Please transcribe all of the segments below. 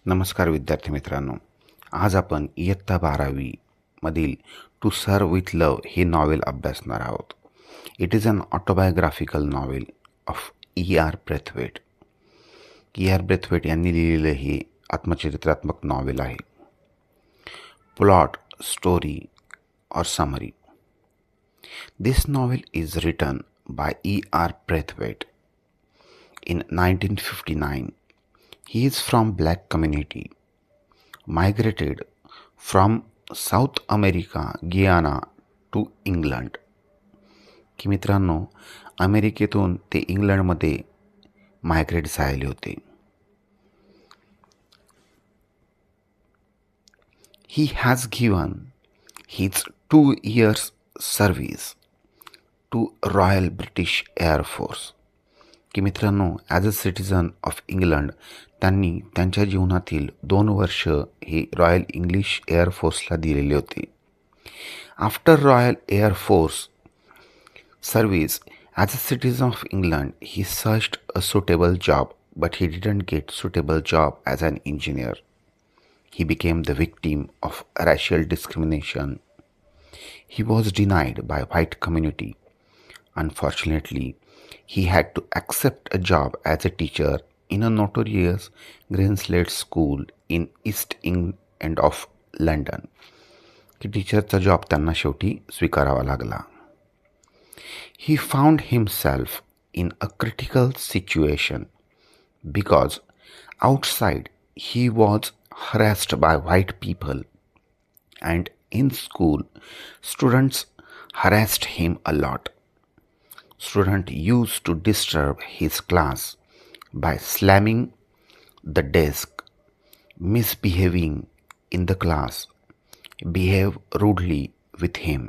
नमस्कार विद्यार्थी मित्रांनो, आज आपण इयत्ता 12वी मधील टू सर्व विथ लव हे नॉवेल अभ्यासणार आहोत. It is an autobiographical novel of E.R. Braithwaite. E.R. Braithwaite यांनी लिहिलेलं हे आत्मचरित्रात्मक नॉवेल आहे. प्लॉट, स्टोरी और summary. This novel is written by E.R. Braithwaite in 1959. He is from black community, migrated from South America, Guyana to England. की मित्रांनो, अमेरिकेतून ते इंग्लंडमध्ये मायग्रेट झाले होते. He has given his 2 years service to Royal British Air Force. की मित्रांनो, as a citizen of England त्यांनी त्यांच्या जीवनातील 2 वर्ष हे रॉयल इंग्लिश एअरफोर्सला दिलेले होते. After royal air force service as a citizen of England he searched a suitable job, but he didn't get suitable job as an engineer. He became the victim of racial discrimination. He was denied by white community. Unfortunately, he had to accept a job as a teacher in a notorious Greenslade school in East End of London. की टीचरचा job त्यांना शेवटी स्वीकारावा लागला. He found himself in a critical situation because outside he was harassed by white people, and in school students harassed him a lot. Students used to disturb his class by slamming the desk, misbehaving in the class, behave rudely with him.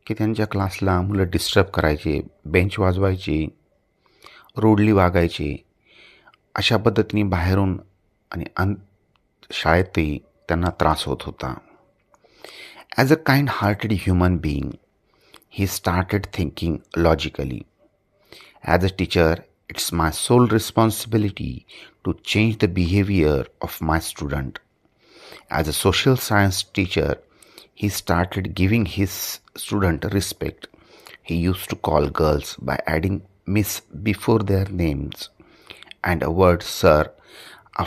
की त्यांच्या क्लासला मुलं disturb करायचे, bench वाजवायचे, rudely वागायचे. अशा पद्धतीने बाहेरून आणि शाळेतही त्यांना त्रास होत होता. As a kind hearted human being, he started thinking logically. As a teacher, it's my sole responsibility to change the behavior of my student. As a social science teacher, he started giving his student respect. He used to call girls by adding miss before their names and a word sir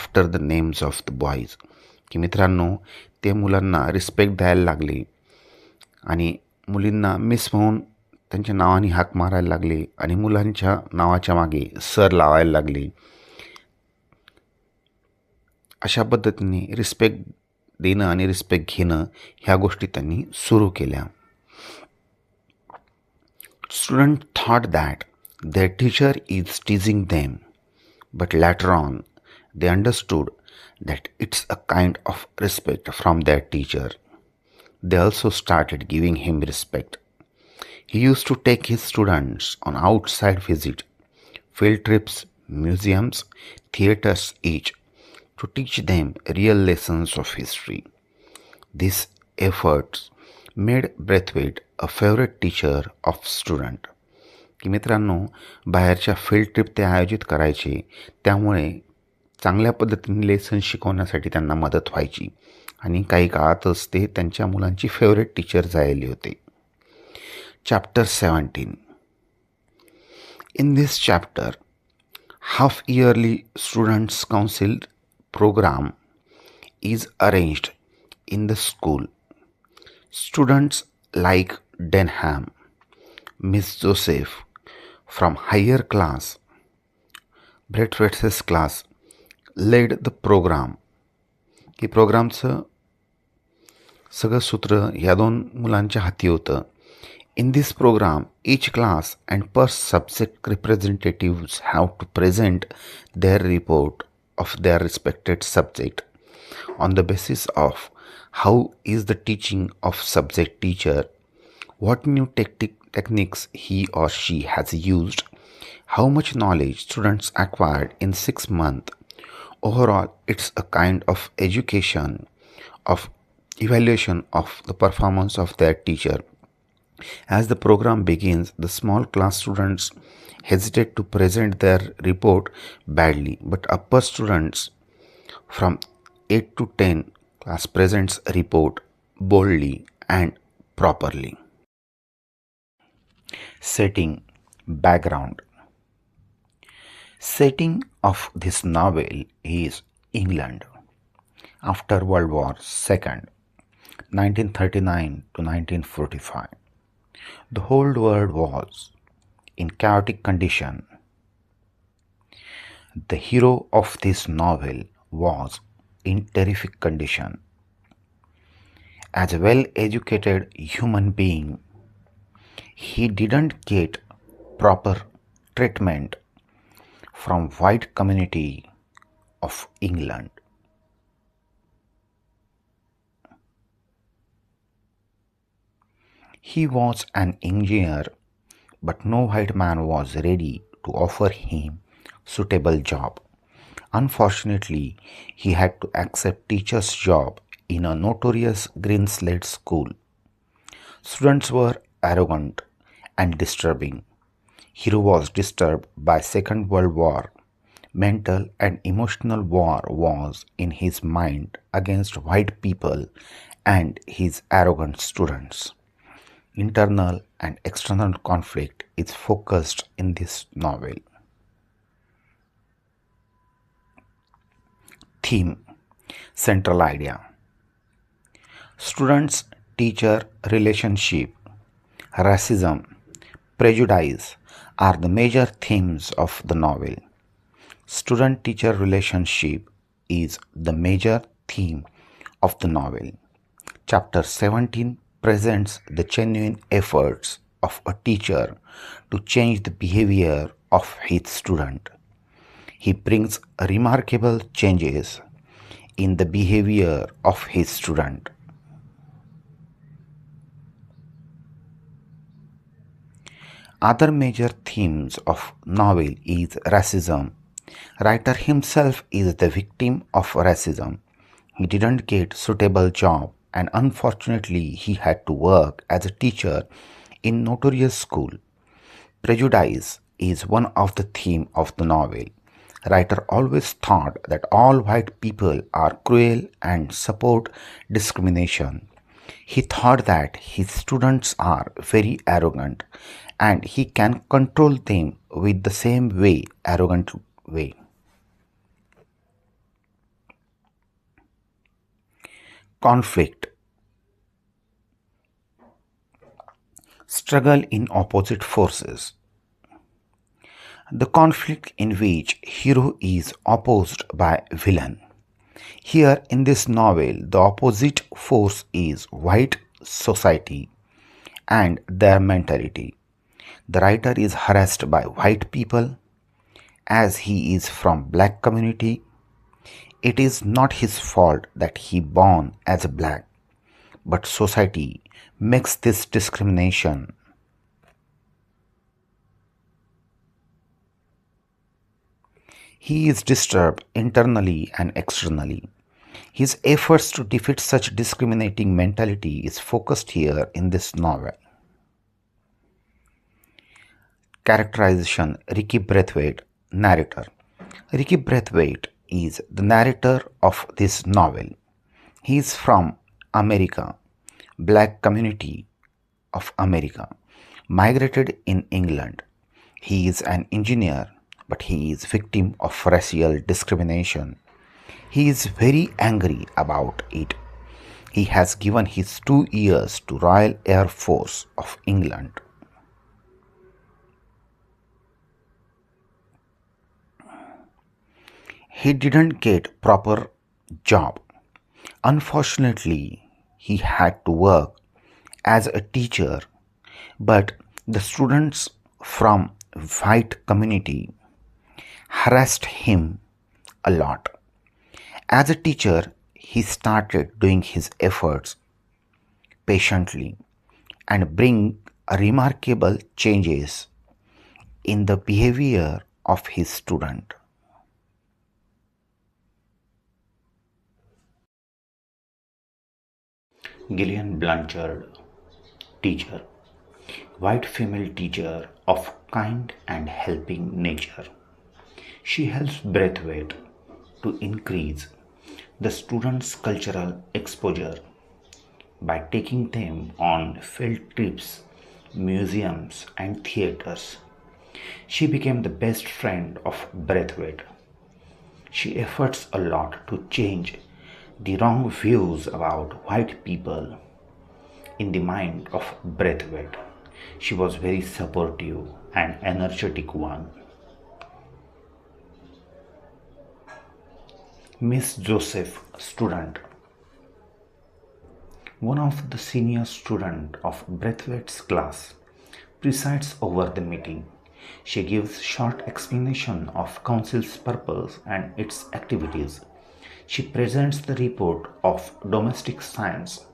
after the names of the boys. की मित्रांनो, ते मुलांना respect द्यायला लागले आणि मुलींना miss म्हणून त्यांच्या नावाने हाक मारायला लागले आणि मुलांच्या नावाच्या मागे सर लावायला लागले. अशा पद्धतीने रिस्पेक्ट देणं आणि रिस्पेक्ट घेणं ह्या गोष्टी त्यांनी सुरू केल्या. Student thought that their teacher is teasing them, but later on they understood that it's a kind of respect from their teacher. They also started giving him respect. He used to take his students on outside visit, field trips, museums, theaters each, to teach them real lessons of history. These efforts made Braithwaite a favorite teacher of student. की मित्रांनो, बाहेरच्या field trip ते आयोजित करायचे, त्यामुळे चांगल्या पद्धतीने lesson शिकवण्यासाठी त्यांना मदत व्हायची आणि काही काळातच ते त्यांच्या मुलांची फेवरेट टीचर झालेले होते. Chapter 17. In this chapter, half yearly students council programme is arranged in the school. Students like Denham, Miss Joseph from higher class, Braithwaite's class, led the program. की प्रोग्रामचं सगळं सूत्र या 2 मुलांच्या हाती होतं. In this program, each class and per subject representatives have to present their report of their respected subject on the basis of how is the teaching of subject teacher, what new techniques he or she has used, how much knowledge students acquired in 6 months. Overall, it's a kind of education of evaluation of the performance of their teacher As the program begins, the small class students hesitate to present their report badly, but upper students from 8 to 10 class presents a report boldly and properly. Setting background. Setting of this novel is England after World War II, 1939 to 1945. The whole world was in chaotic condition. The hero of this novel was in terrific condition. As a well-educated human being, he didn't get proper treatment from white community of England. He was an engineer, but no white man was ready to offer him suitable job. Unfortunately, he had to accept teacher's job in a notorious green slate school. Students were arrogant and disturbing. Hero was disturbed by Second World War. Mental and emotional war was in his mind against white people and his arrogant students. Internal and external conflict is focused in this novel. Theme. Central idea. Students teacher relationship, racism, prejudice are the major themes of the novel. Student teacher relationship is the major theme of the novel. Chapter 17 presents the genuine efforts of a teacher to change the behavior of his student. He brings remarkable changes in the behavior of his student. Other major themes of novel is racism. Writer himself is the victim of racism. He didn't get suitable job and unfortunately he had to work as a teacher in notorious school. Prejudice is one of the theme of the novel. Writer always thought that all white people are cruel and support discrimination. He thought that his students are very arrogant and he can control them with the same way, arrogant way. Conflict. Struggle in opposite forces. The conflict in which hero is opposed by villain. Here in this novel, the opposite force is white society and their mentality. The writer is harassed by white people as he is from black community. It is not his fault that he born as a black, but society makes this discrimination. He is disturbed internally and externally. His efforts to defeat such discriminating mentality is focused here in this novel. Characterization. Ricky Braithwaite, narrator. Ricky Braithwaite is the narrator of this novel. He is from America, black community of America, migrated in England. He is an engineer, but he is victim of racial discrimination. He is very angry about it. He has given his 2 years to Royal Air Force of England. He didn't get proper job. Unfortunately, he had to work as a teacher, but the students from white community harassed him a lot. As a teacher, he started doing his efforts patiently and bring remarkable changes in the behavior of his student. Gillian Blanchard, teacher. white female teacher of kind and helping nature. She helps Braithwaite to increase the students' cultural exposure by taking them on field trips, museums, and theaters. She became the best friend of Braithwaite. She efforts a lot to change the wrong views about white people in the mind of Braithwaite. She was very supportive and energetic one. Miss Joseph, student. One of the senior students of Braithwaite's class presides over the meeting. She gives short explanation of council's purpose and its activities. She presents the report of domestic science.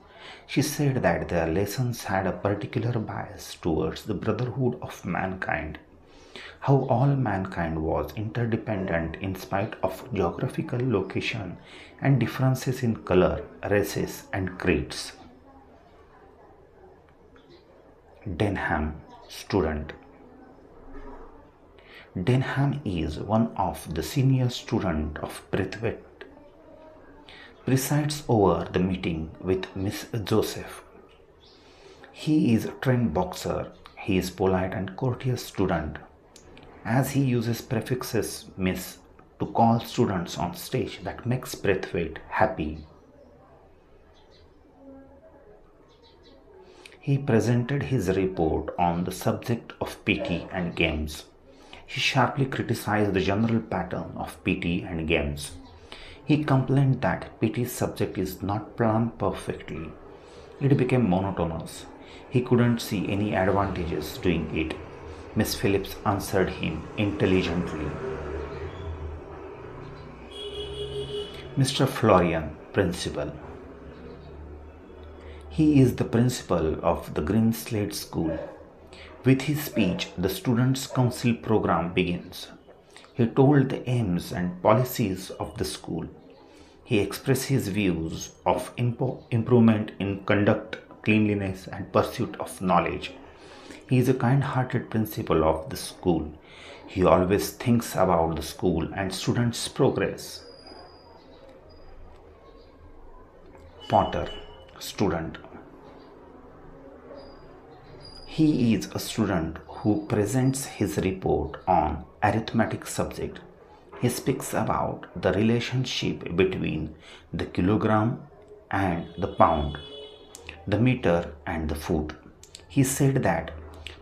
She said that their lessons had a particular bias towards the brotherhood of mankind, how all mankind was interdependent in spite of geographical location and differences in color, races, and creeds. Denham, student. Denham is one of the senior students of Braithwaite. Presides over the meeting with Miss Joseph. He is a trained boxer. He is polite and courteous student, as he uses prefixes Miss to call students on stage that makes Braithwaite happy. He presented his report on the subject of PT and games. He sharply criticized the general pattern of PT and games. He complained that PT's subject is not planned perfectly. It became monotonous. He couldn't see any advantages doing it. Miss Phillips answered him intelligently. Mr. Florian, principal. He is the principal of the Green Slate School. With his speech, the Students' Council program begins. He told the aims and policies of the school. He expressed his views of improvement in conduct, cleanliness, and pursuit of knowledge. He is a kind-hearted principal of the school. He always thinks about the school and students' progress. Potter, student. He is a student who presents his report on arithmetic subject. He speaks about the relationship between the kilogram and the pound, the meter and the foot. He said that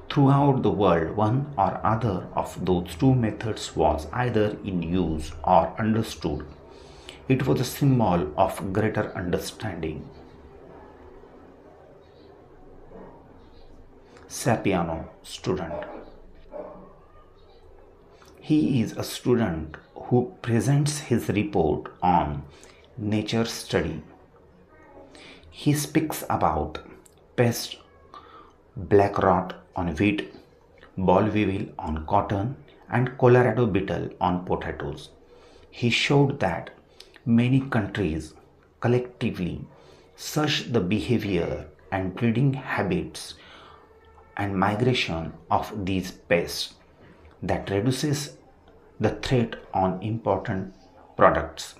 throughout the world, one or other of those two methods was either in use or understood. It was a symbol of greater understanding. Sapiano, student. He is a student who presents his report on nature study. He speaks about pest, black rot on wheat, boll weevil on cotton, and Colorado beetle on potatoes. He showed that many countries collectively search the behavior and breeding habits and migration of these pests that reduces the threat on important products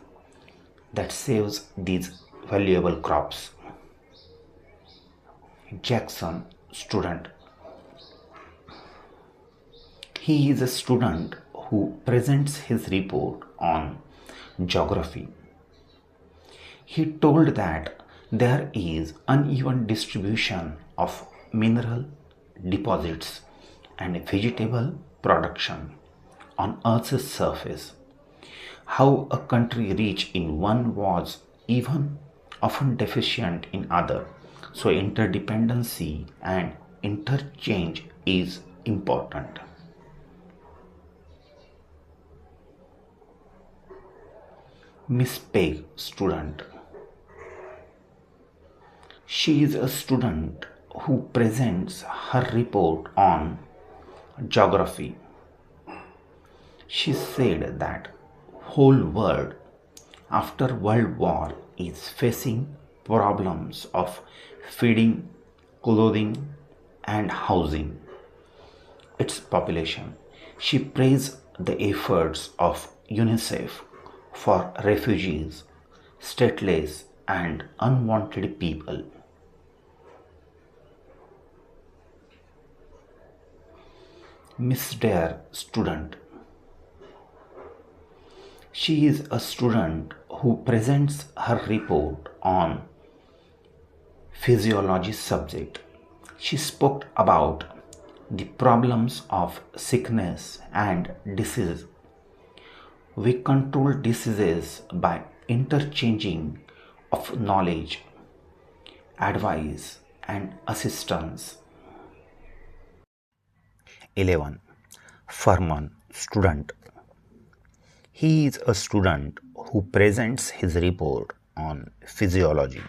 that saves these valuable crops. Jackson, student. He is a student who presents his report on geography. He told that there is uneven distribution of mineral deposits and vegetable production on Earth's surface. How a country rich in one was even often deficient in other. So interdependency and interchange is important. Miss Peg, student. She is a student who presents her report on geography. She said that whole world after World War is facing problems of feeding, clothing, and housing its population. She praised the efforts of UNICEF for refugees, stateless, and unwanted people. Miss Dare student. She is a student who presents her report on physiology subject. She spoke about the problems of sickness and disease. We control diseases by interchanging of knowledge, advice, and assistance. 11. Furman student. He is a student who presents his report on physiology.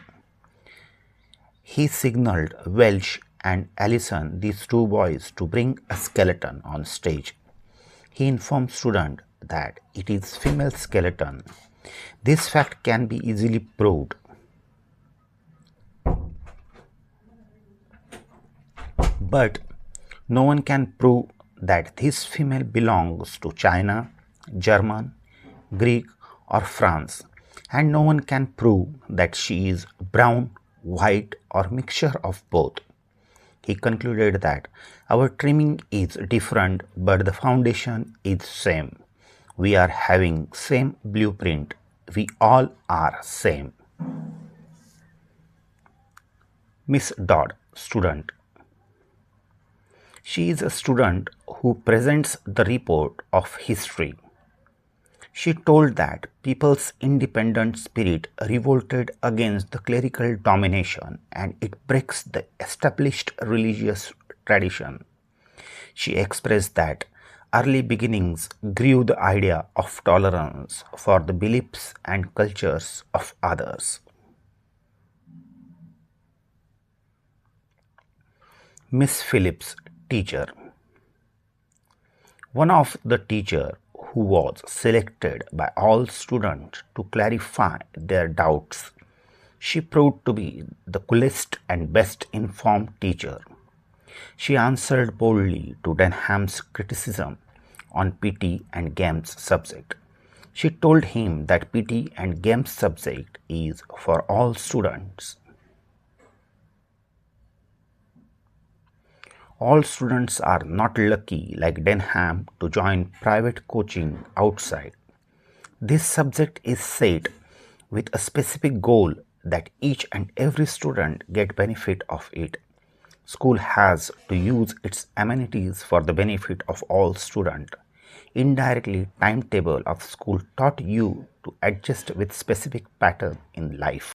He signaled Welsh and Allison, these two boys, to bring a skeleton on stage. He informed students that it is female skeleton. This fact can be easily proved. But no one can prove that this female belongs to China, German, Greek, or France, and no one can prove that she is brown, white, or mixture of both. He concluded that our trimming is different, but the foundation is same. We are having same blueprint. We all are same. Miss Dodd student. She is a student who presents the report of history. She told that people's independent spirit revolted against the clerical domination and it breaks the established religious tradition. She expressed that early beginnings grew the idea of tolerance for the beliefs and cultures of others. Miss Phillips teacher. One of the teacher who was selected by all students to clarify their doubts. She proved to be the coolest and best informed teacher. She answered boldly to Denham's criticism on PT and games subject. She told him that PT and games subject is for all students. All students are not lucky like Denham to join private coaching outside. This subject is set with a specific goal that each and every student get benefit of it. School has to use its amenities for the benefit of all students. Indirectly, timetable of school taught you to adjust with specific pattern in life.